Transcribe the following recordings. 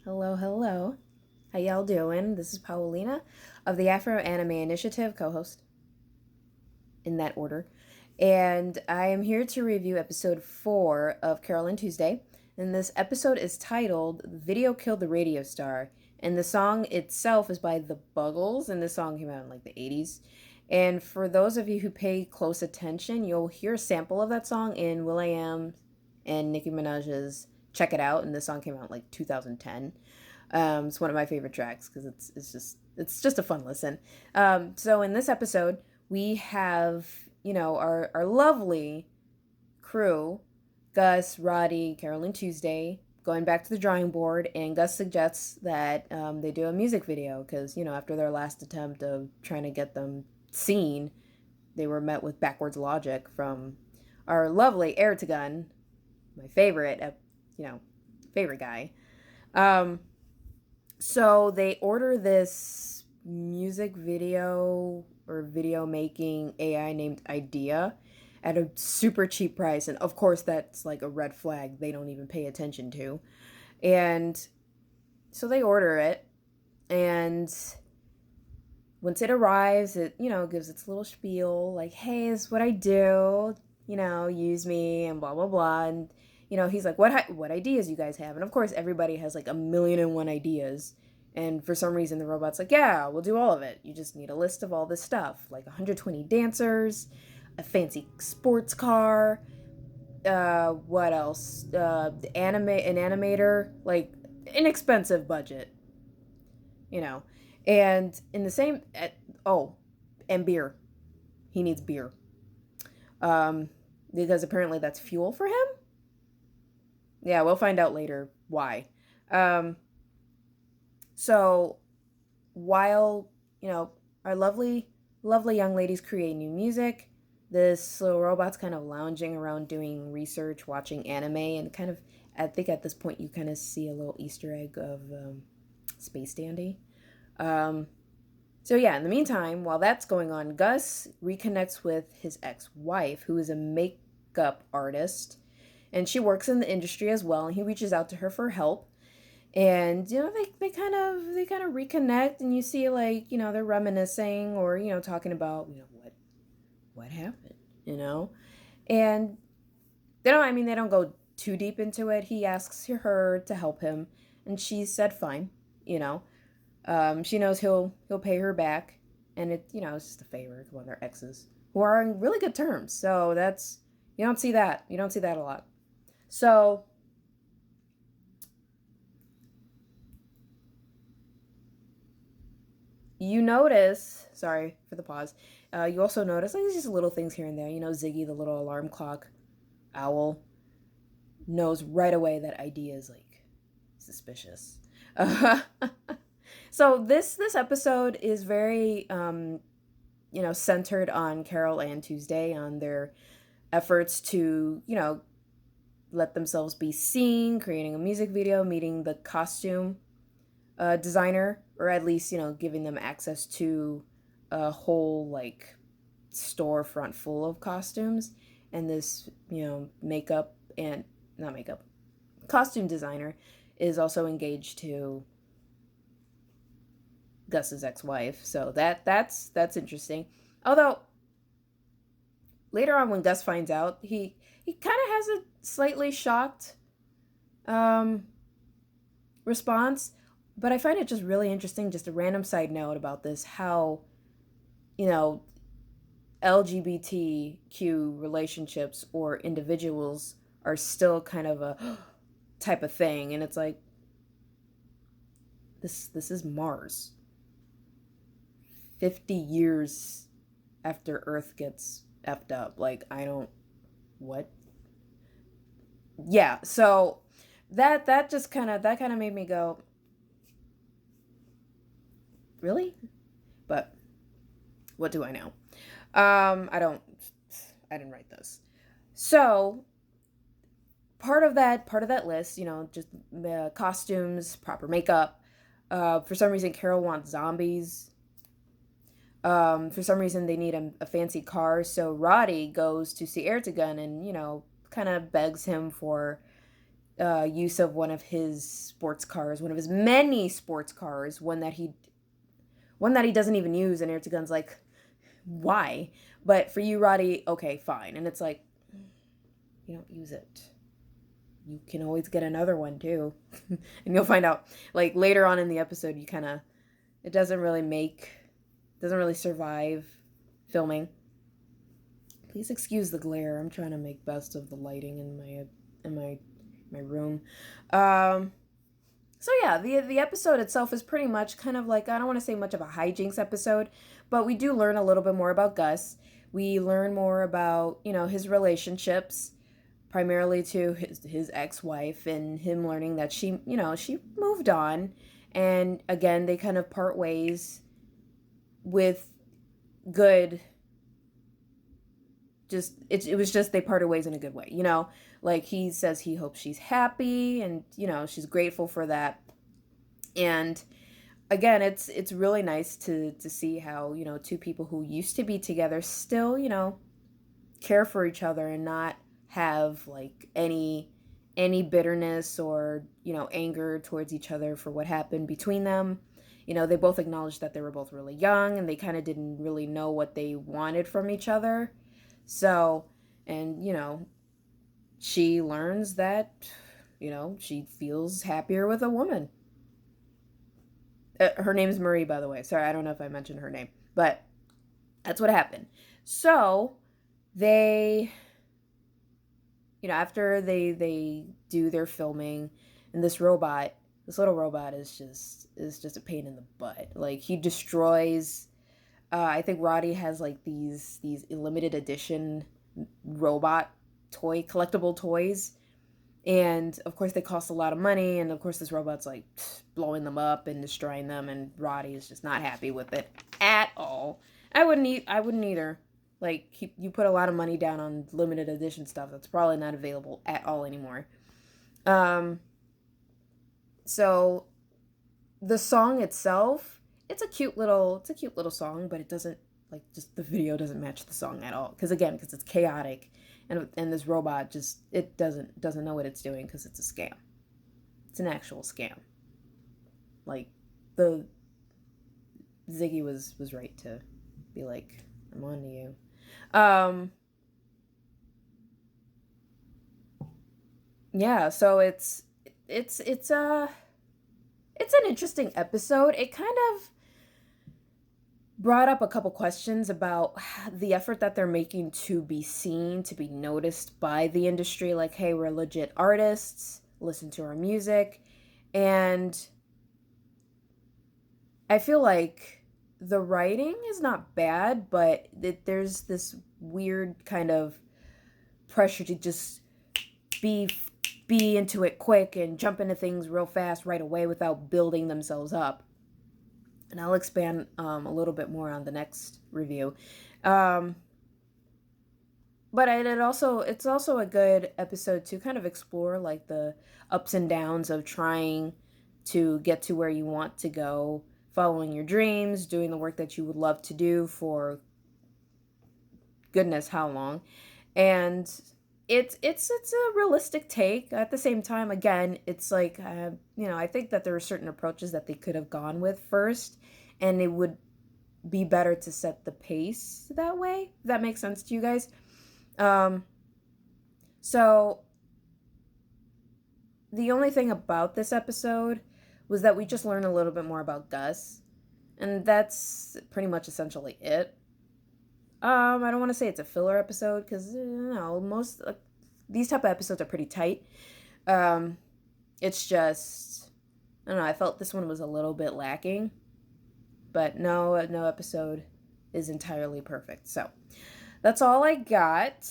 Hello, hello. How y'all doing? This is Paolina of the Afro Anime Initiative, co-host in that order. And I am here to review episode 4 of Carole and Tuesday. And this episode is titled Video Killed the Radio Star. And the song itself is by The Buggles, and the song came out in like the 80s. And for those of you who pay close attention, you'll hear a sample of that song in will.i.am and Nicki Minaj's Check It Out, and the song came out like 2010. It's one of my favorite tracks because it's just a fun listen. So in this episode, we have our lovely crew, Gus, Roddy, Carole, and Tuesday, going back to the drawing board, and Gus suggests that they do a music video because after their last attempt of trying to get them seen, they were met with backwards logic from our lovely Ertegun, my favorite guy. So they order this music video or video making AI named Idea at a super cheap price. And of course, that's like a red flag they don't even pay attention to. And so they order it. And once it arrives, it, gives its little spiel like, hey, this is what I do, use me and blah, blah, blah. And he's like, what ideas you guys have? And of course, everybody has like a million and one ideas. And for some reason, the robot's like, yeah, we'll do all of it. You just need a list of all this stuff, like 120 dancers, a fancy sports car. What else? An animator, like inexpensive budget, you know. And in the same, and beer. He needs beer. Because apparently that's fuel for him. Yeah, we'll find out later why. So while, our lovely, lovely young ladies create new music, this little robot's kind of lounging around doing research, watching anime, and kind of, I think at this point you kind of see a little Easter egg of Space Dandy. So yeah, in the meantime, while that's going on, Gus reconnects with his ex-wife, who is a makeup artist, and she works in the industry as well, and he reaches out to her for help. And they kind of reconnect, and you see like they're reminiscing or talking about what happened, and they don't go too deep into it. He asks her to help him, and she said fine. She knows he'll pay her back, and it's just a favor to one of their exes who are on really good terms. So that's you don't see that a lot. So you notice, sorry for the pause, you also notice like there's just little things here and there. Ziggy, the little alarm clock owl, knows right away that idea is like suspicious. So this episode is very centered on Carole and Tuesday, on their efforts to let themselves be seen, creating a music video, meeting the costume designer, or at least giving them access to a whole like storefront full of costumes. And this makeup and not makeup costume designer is also engaged to Gus's ex-wife, so that's interesting. Although later on, when Gus finds out, he kind of has a slightly shocked response. But I find it just really interesting, just a random side note about this, how, LGBTQ relationships or individuals are still kind of a type of thing. And it's like, this is Mars. 50 years after Earth gets effed up. Like, what? Yeah, so that kind of made me go, really? But what do I know? I didn't write this. So part of that list, just costumes, proper makeup. For some reason, Carole wants zombies. For some reason, they need a fancy car. So Roddy goes to see Ertegun and kind of begs him for use of one of his sports cars, one of his many sports cars, one that he doesn't even use, and Ertugun's like, why? But for you, Roddy, okay, fine. And it's like, you don't use it. You can always get another one too. And you'll find out, like, later on in the episode, it doesn't really survive filming. Please excuse the glare. I'm trying to make best of the lighting in my room. So yeah, the episode itself is pretty much kind of like, I don't want to say much of a hijinks episode, but we do learn a little bit more about Gus. We learn more about, his relationships, primarily to his ex-wife, and him learning that she moved on, and again they kind of part ways with good. Just it was just they parted ways in a good way, like he says he hopes she's happy, and she's grateful for that. And again, it's really nice to see how two people who used to be together still care for each other and not have like any bitterness or anger towards each other for what happened between them. They both acknowledged that they were both really young, and they kind of didn't really know what they wanted from each other. So, and she learns that she feels happier with a woman. Her name's Marie, by the way. Sorry, I don't know if I mentioned her name, but that's what happened. So they, after they do their filming, and this little robot is just a pain in the butt. Like, he destroys. I think Roddy has like these limited edition robot collectible toys, and of course they cost a lot of money, and of course this robot's like blowing them up and destroying them, and Roddy is just not happy with it at all. I wouldn't either. Like, you put a lot of money down on limited edition stuff that's probably not available at all anymore. So the song itself, it's a cute little song, but it doesn't, like, just the video doesn't match the song at all, because it's chaotic, and this robot just, it doesn't know what it's doing, because it's a scam. It's an actual scam. Like, the Ziggy was right to be like, I'm on to you. Yeah, so it's an interesting episode. It kind of brought up a couple questions about the effort that they're making to be seen, to be noticed by the industry. Like, hey, we're legit artists, listen to our music. And I feel like the writing is not bad, but there's this weird kind of pressure to just be into it quick and jump into things real fast right away without building themselves up. And I'll expand a little bit more on the next review. But it's also a good episode to kind of explore like the ups and downs of trying to get to where you want to go, following your dreams, doing the work that you would love to do for goodness how long. And it's a realistic take. At the same time, again, it's like, I think that there are certain approaches that they could have gone with first, and it would be better to set the pace that way. If that makes sense to you guys. So the only thing about this episode was that we just learned a little bit more about Gus, and that's pretty much essentially it. I don't want to say it's a filler episode, because most these type of episodes are pretty tight. It's just, I don't know, I felt this one was a little bit lacking, but no episode is entirely perfect. So that's all I got.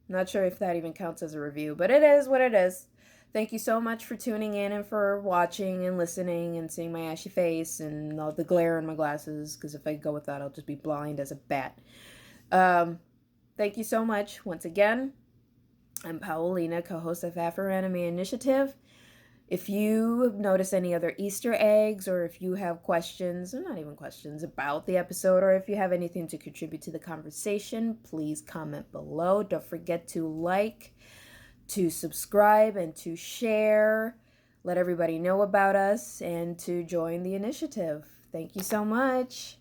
Not sure if that even counts as a review, but it is what it is. Thank you so much for tuning in and for watching and listening and seeing my ashy face and all the glare in my glasses, because if I go with that, I'll just be blind as a bat. Thank you so much once again. I'm Paolina, co-host of Afro-Anime Initiative. If you notice any other Easter eggs, or if you have questions, or not even questions, about the episode, or if you have anything to contribute to the conversation, please comment below. Don't forget to like, to subscribe and to share, let everybody know about us, and to join the initiative. Thank you so much.